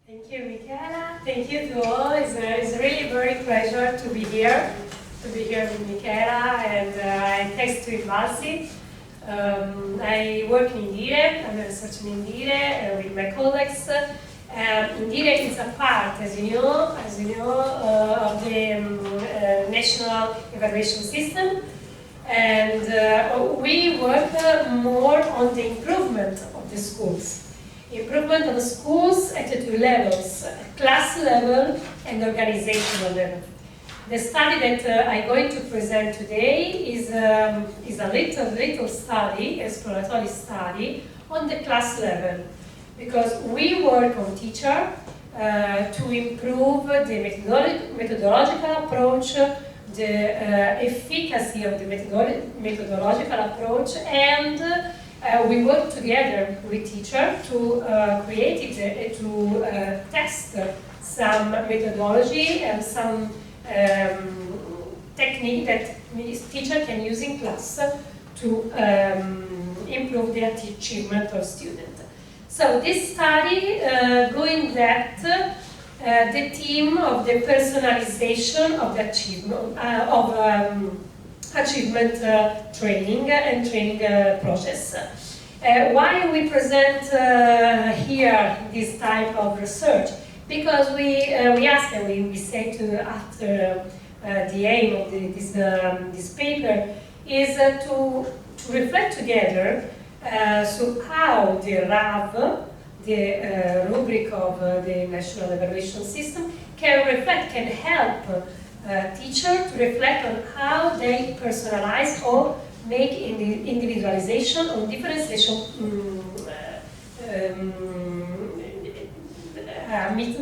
Thank you, Michela. Thank you to all. It's really very pleasure to be here with Michela, and thanks to INVALSI. I work in INDIRE. I'm a researcher in INDIRE with my colleagues. INDIRE is a part, as you know, of the national evaluation system, and we work more on the improvement of the schools. Improvement of the schools at two levels, class level and organizational level. The study that I'm going to present today is a little study, exploratory study, on the class level, because we work on teacher to improve the methodological approach, the efficacy of the methodological approach, and we work together with teacher to test some methodology and some technique that teacher can use in class to improve the achievement of students. So this study going that the theme of the personalization of the achievement training and training process. Why we present here this type of research? Because we ask and we say to after the aim of this paper is to reflect together so how the RAV, the rubric of the National Evaluation System, can help teacher to reflect on how they personalize or make individualization or differentiation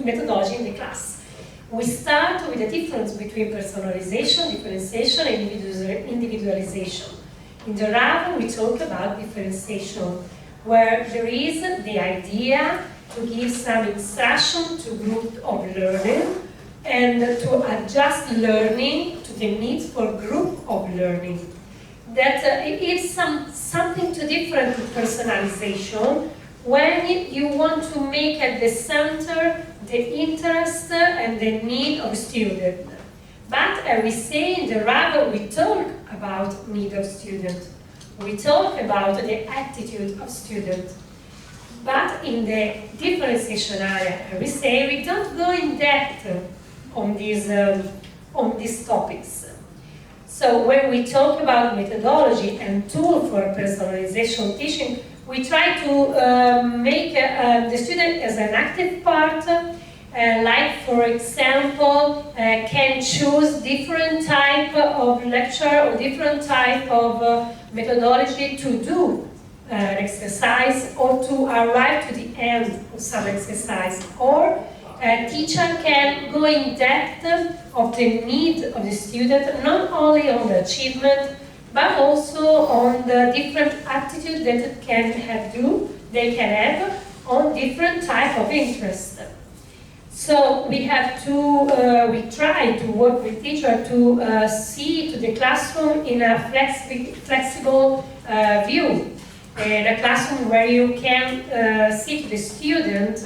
methodology in the class. We start with the difference between personalization, differentiation, and individualization. In the RAV, we talk about differentiation, where there is the idea to give some instruction to group of learning and to adjust learning to the needs for group of learning. That it's something too different to personalization when you want to make at the center the interest and the need of student. But we say in the RAV, we talk about need of student. We talk about the attitude of student. But in the differentiation area, we say we don't go in depth on these topics. So when we talk about methodology and tool for personalization teaching, we try to make the student as an active part, like for example, can choose different type of lecture or different type of methodology to do an exercise or to arrive to the end of some exercise, or a teacher can go in depth of the need of the student, not only on the achievement, but also on the different attitude that they can have on different type of interest. So we have to, we try to work with teacher to see to the classroom in a flexible view. A classroom where you can see to the student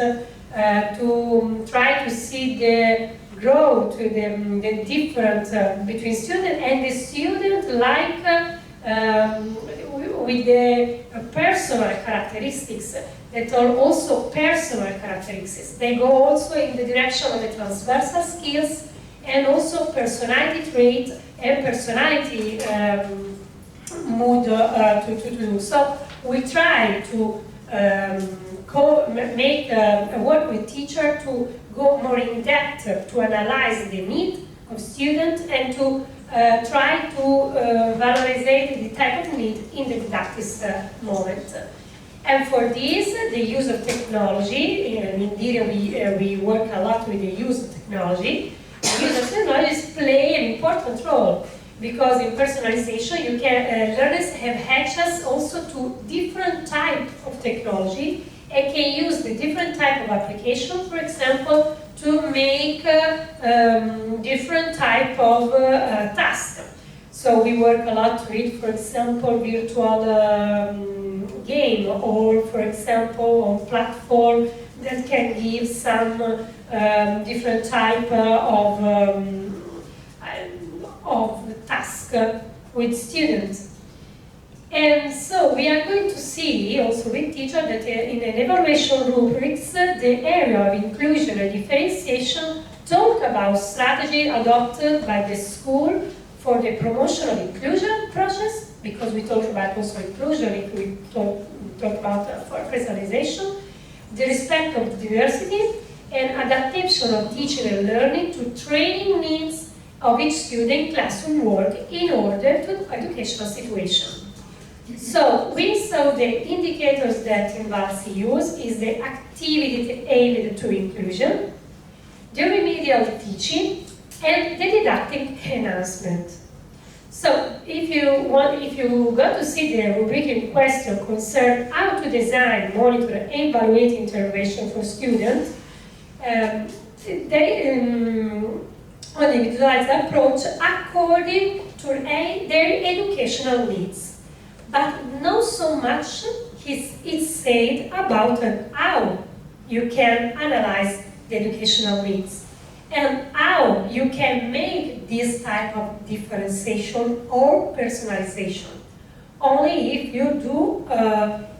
to try to see the growth, the difference between student and the student, like with the personal characteristics that are also personal characteristics. They go also in the direction of the transversal skills and also personality trait and personality mood to do. So we try to make a work with teacher to go more in depth to analyze the need of students and to try to valorize the type of need in the didactic moment. And for this, the use of technology, in INDIRE we work a lot with the use of technology. The use of technologies play an important role, because in personalization you can learners have access also to different type of technology and can use the different type of application, for example, to make different type of tasks. So we work a lot with, for example, virtual game, or for example on platform that can give some different type of task with students. And so we are going to see also with teachers that in an evaluation rubrics, the area of inclusion and differentiation talk about strategy adopted by the school for the promotion of inclusion process, because we talk about also inclusion if we talk about for personalization, the respect of diversity, and adaptation of teaching and learning to training needs of each student classroom work in order to educational situation. So we saw the indicators that INVALSI use is the activity aimed to inclusion, the remedial teaching, and the didactic enhancement. So if you go to see the rubric in question concerned how to design, monitor, and evaluate intervention for students, they on the individualized approach according to their educational needs. But not so much is said about how you can analyze the educational needs and how you can make this type of differentiation or personalization. Only if you do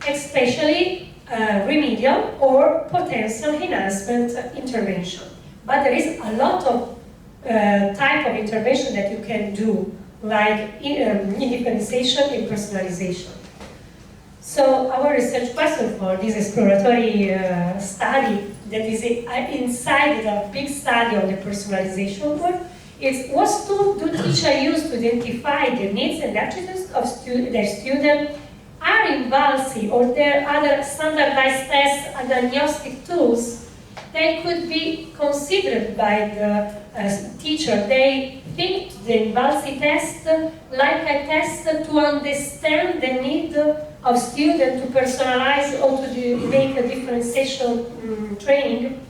especially remedial or potential enhancement intervention. But there is a lot of type of intervention that you can do, like differentiation and personalization. So our research question for this exploratory study that is inside the big study on the personalization work is what tool do teachers use to identify the needs and attitudes of their students? Are INVALSI or their other standardized tests and diagnostic tools they could be considered by the teacher? They think the INVALSI test like a test to understand the need of students to personalize or to make a differentiation training,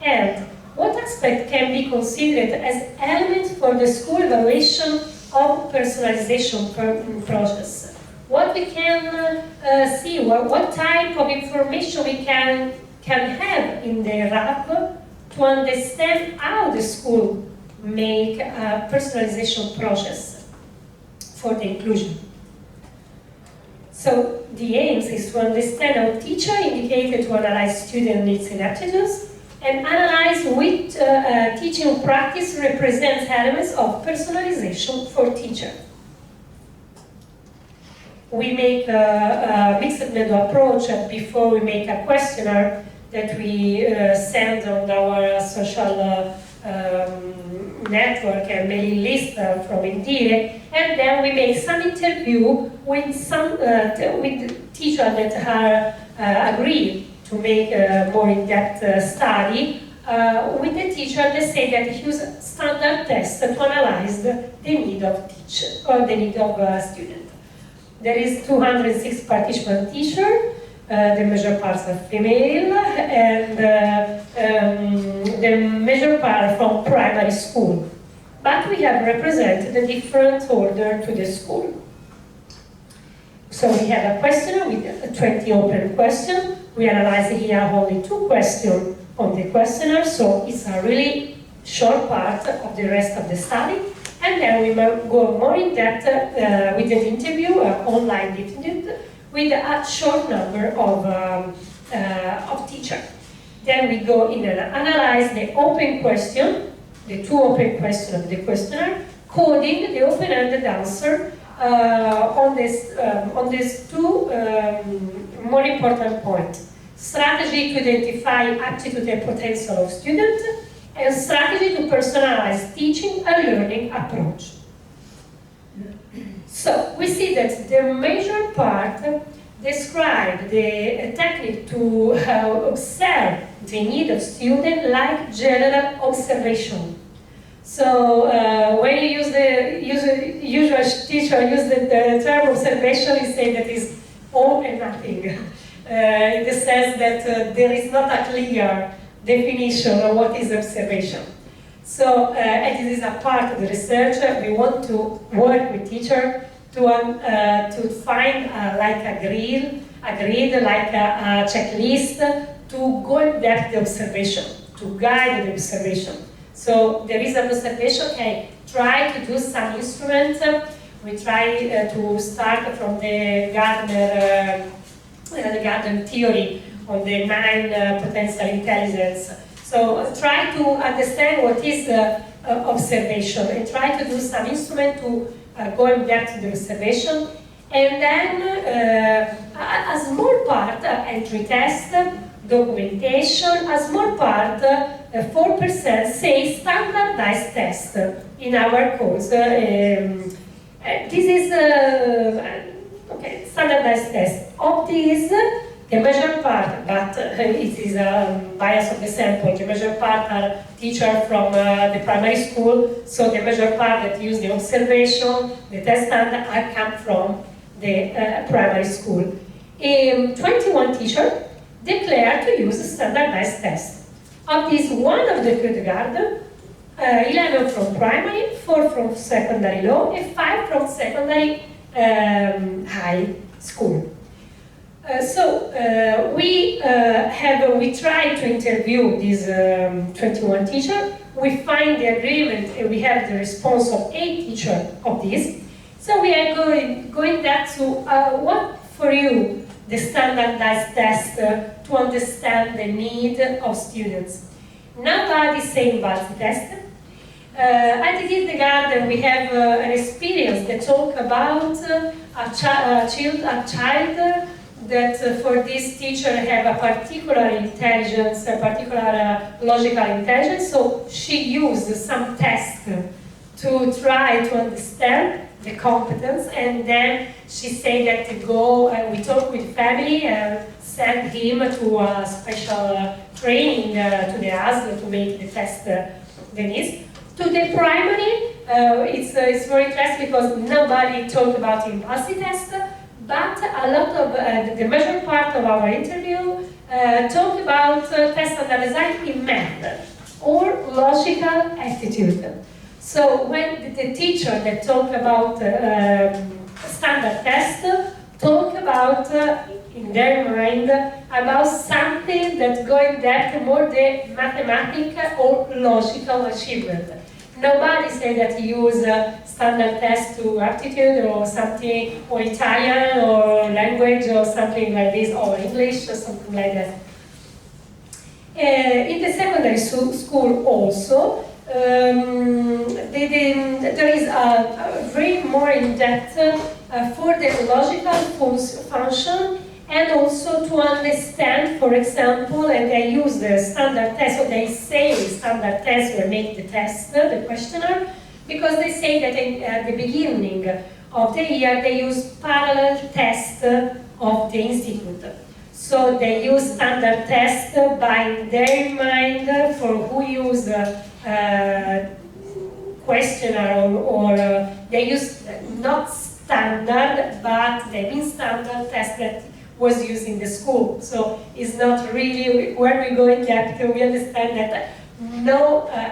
and what aspect can be considered as elements for the school evaluation of personalization process? What we can see, what type of information we can have in the RAP to understand how the school make a personalization process for the inclusion. So the aim is to understand how teacher indicated to analyze student needs and attitudes, and analyze which teaching practice represents elements of personalization for teacher. We make a mixed method approach before we make a questionnaire that we send on our social network and mailing list from Indeed, and then we make some interview with some with teachers that are agreed to make a more in-depth study with the teacher that say that he use standard tests to analyze the need of teacher or the need of student. There is 206 participant teachers. The major parts are female, and the major part from primary school. But we have represented a different order to the school. So we have a questionnaire with 20 open questions. We analyze here only 2 questions on the questionnaire, so it's a really short part of the rest of the study. And then we go more in depth with an interview, online interview, with a short number of teachers. Then we go in and analyze the open question, the 2 open questions of the questionnaire, coding the open-ended answer on these 2 more important points. Strategy to identify aptitude and potential of students, and strategy to personalize teaching and learning approach. So we see that the major part describe the technique to observe the need of students, like general observation. So when you use usual teacher use the term observation, you say that is all and nothing. In the sense that there is not a clear definition of what is observation. So, and this is a part of the research. We want to work with teachers to find like a grid, like a checklist to go in depth the observation, to guide the observation. So there is an observation, okay, try to do some instrument. We try to start from the Gardner theory on the 9 potential intelligence. So try to understand what is observation and try to do some instrument to go in depth to the observation. And then a small part, entry test, documentation, a small part, 4% say standardized test in our course. This is okay, standardized test. Of these, the major part, but it is a bias of the sample, the major part are teachers from the primary school, so the major part that use the observation, the test standard, come from the primary school. 21 teachers declare to use a standardized test. Of these, 1 of the kindergarten, 11 from primary, 4 from secondary low, and 5 from secondary high school. We try to interview these 21 teachers. We find the agreement and we have the response of 8 teachers of this. So we are going back to what for you the standardized test to understand the need of students. Nobody saying INVALSI test. At the kindergarten we have an experience that talk about a child that for this teacher have a particular intelligence, a particular logical intelligence, so she used some tests to try to understand the competence, and then she said that to go, we talk with family and send him to a special training to the house to make the test they need. To the primary, it's very interesting because nobody talked about INVALSI test, but a lot of, the major part of our interview talked about test analysis in math or logical aptitude. So when the teacher that talk about standard test, talk about, in their mind, about something that go in depth more the mathematical or logical achievement. Nobody say that you use standard test to aptitude or something, or Italian or language or something like this, or English or something like that. In the secondary school also, there is a very more in-depth for the logical function, and also to understand, for example, and they use the standard test, so they say standard test will make the test, the questionnaire, because they say that at the beginning of the year they use parallel test of the institute. So they use standard test by their mind for who use questionnaire or they use not standard, but they mean standard test that was used in the school. So it's not really where we go in depth. We understand that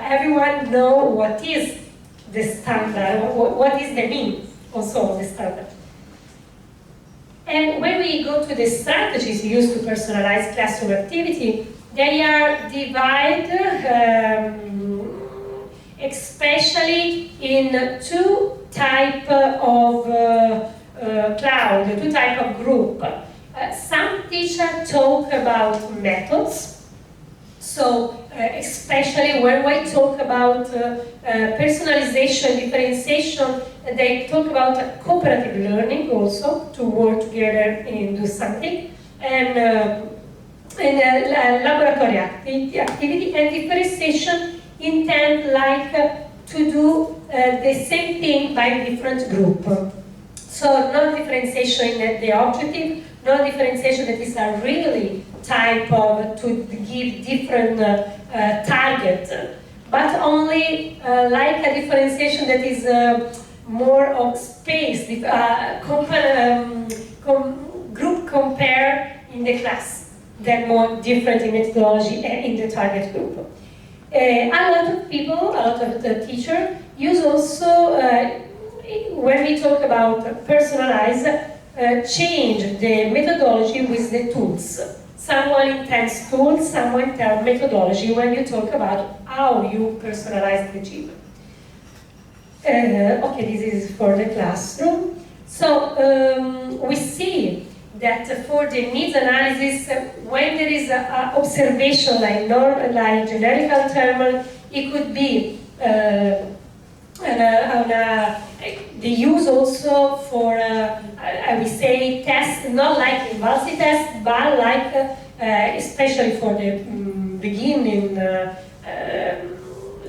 everyone know what is the standard, what is the mean also of the standard. And when we go to the strategies used to personalize classroom activity, they are divided especially in 2 types of cloud, 2 types of group. Some teachers talk about methods, so especially when we talk about personalization, differentiation, they talk about cooperative learning also, to work together and do something, and laboratory activity, and differentiation intend like to do the same thing by different group. So no differentiation in the objective, no differentiation that is a really type of to give different target, but only like a differentiation that is more of space, group compare in the class, than more different in methodology in the target group. A lot of people, a lot of the teachers use also, when we talk about personalize, change the methodology with the tools. Someone intends tools, someone intends methodology when you talk about how you personalize the gym. Okay, this is for the classroom. So we see that for the needs analysis, when there is an observation like generical term, it could be the use also for, I would say, tests, not like INVALSI tests, but like, especially for the beginning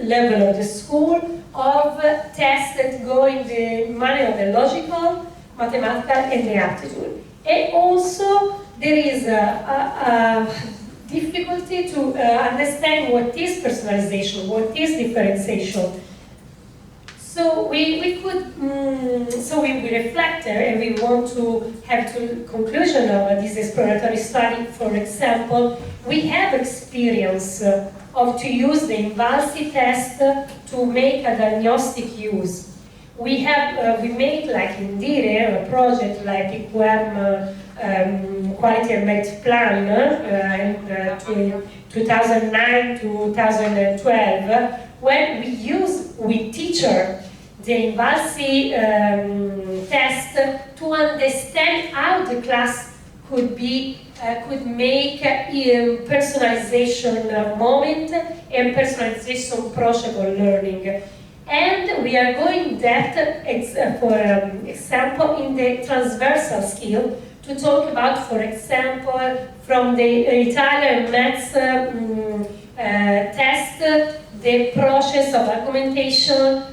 level of the school, of tests that go in the manner of the logical, mathematical, and the aptitude. And also, there is a difficulty to understand what is personalization, what is differentiation. So we reflect and we want to have the conclusion of this exploratory study. For example, we have experience of to use the INVALSI test to make a diagnostic use. We made like in DIRE a project like IQM Quality and Merit Plan in 2009-2012, when we used with teacher the INVALSI test to understand how the class could make personalization moment and personalization project of learning. And we are going depth, for example, in the transversal skill to talk about, for example, from the Italian maths test, the process of argumentation,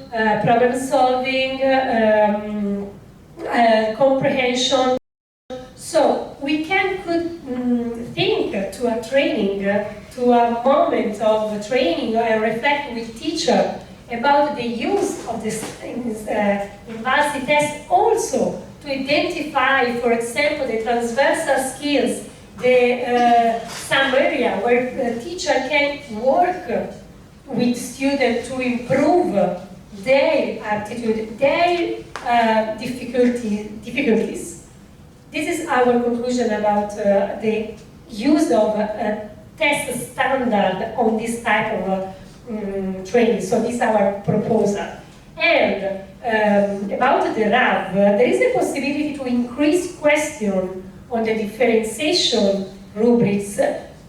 problem solving, comprehension. So we could think to a training, to a moment of training and reflect with teacher about the use of this INVALSI test also to identify, for example, the transversal skills, some area where the teacher can work with students to improve their aptitude, their difficulties. This is our conclusion about the use of test standard on this type of training. So this is our proposal. And about the RAV, there is a possibility to increase question on the differentiation rubrics,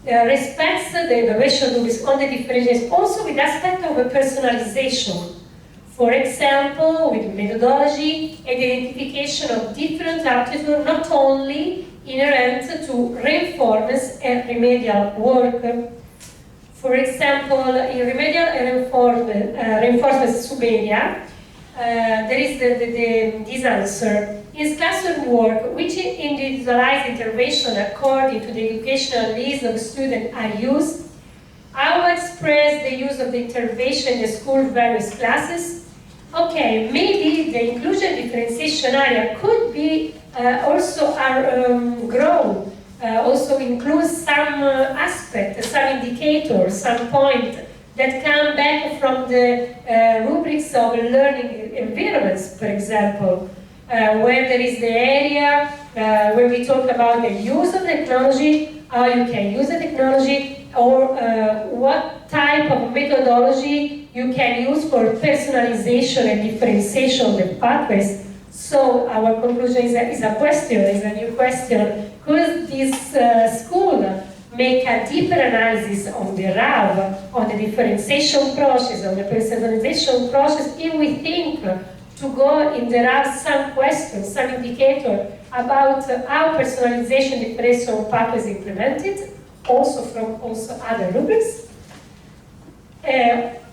respects the evaluation rubrics on the differentiation, also with aspect of personalization. For example, with methodology and identification of different aptitudes, not only inherent to reinforcement and remedial work. For example, in remedial and reinforcement sub-area, there is this answer. In classroom work, which individualized intervention according to the educational needs of students are used, how express the use of the intervention in the school various classes. Okay, maybe the inclusion differentiation area could be also grown. Also includes some aspect, some indicator, some point that come back from the rubrics of learning environments, for example, where there is the area where we talk about the use of technology, how you can use the technology, or what type of methodology you can use for personalization and differentiation of the pathways. So our conclusion is a question, is a new question. Could this school make a deeper analysis on the RAV, on the differentiation process, on the personalization process, if we think to go in the RAV some questions, some indicator about how personalization differentiation pathways implemented, also from other rubrics.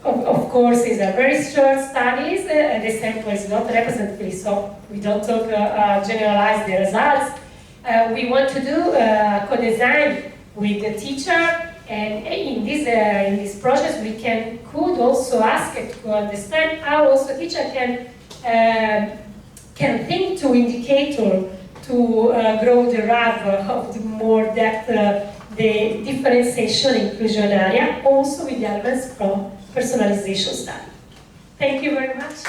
Of course, it's a very short studies, the sample is not representative, so we don't talk generalize the results. We want to do co-design with the teacher, and in this process we could also ask it to understand how also teacher can think to indicator to grow the RAV of the more depth, the differentiation inclusion area, also with the elements from personalization study. Thank you very much.